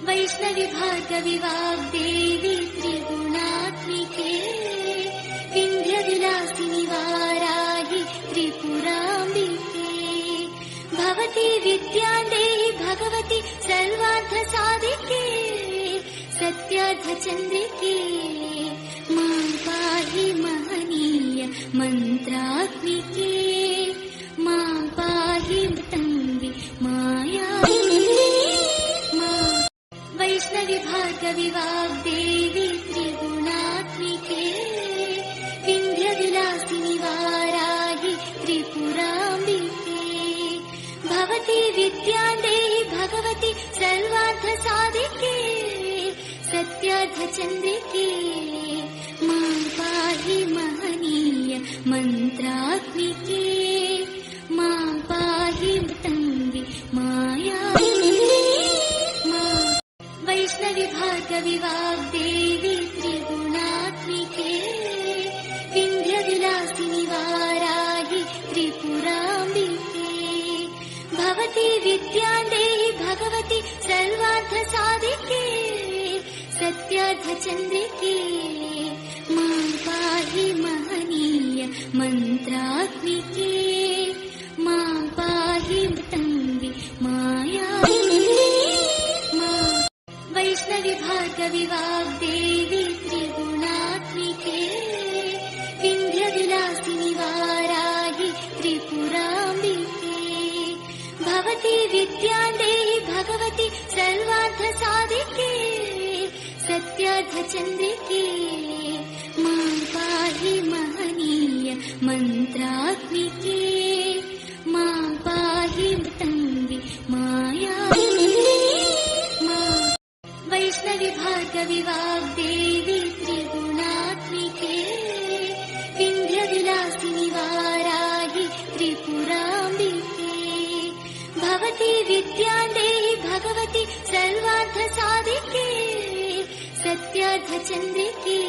वैष्णवी भार्गवी वाग्देवी त्रिगुणात्मिके विन्ध्यविलासिनि वाराहि त्रिपुराम्बिके भवती विद्यादेहि भगवती सर्वार्थसाधिके सत्यार्थचन्द्रिके मां पाहि महनीय मन्त्रात्मिके मां पाहि तन्वि माया वैष्णवी भार्गवी वाग्देवी त्रिगुणात्मिके विन्ध्यविलासिनि वाराहि त्रिपुराम्बिके भवती विद्यादेहि भगवती सर्वार्थसाधिके सत्यार्थचन्द्रिके मां पाहि महनीय मन्त्रात्मिके मां पाहि तन्वि माया वैष्णवी भार्गवी वाग्देवी त्रिगुणात्मिके विन्ध्यविलासिनि वाराहि त्रिपुराम्बिके भवती विद्यादेहि भगवती सर्वार्थसाधिके सत्यार्थचन्द्रिके मां पाहि महनीय मन्त्रात्मिके मां पाहि तन्वि माया वैष्णवी भार्गवी वाग्देवी त्रिगुणात्मिके विन्ध्यविलासिनि वाराहि त्रिपुराम्बिके भवती विद्यादेहि भगवती सर्वार्थसाधिके सत्यार्थचन्द्रिके मां पाहि महनीय मन्त्रात्मिके मां पाहि तन्वि माया वैष्णवी भार्गवी वाग्देवी त्रिगुणात्मिके विन्ध्यविलासिनि वाराहि त्रिपुराम्बिके भवती विद्यादेहि भगवती सर्वार्थसाधिके सत्यार्थचन्द्रिके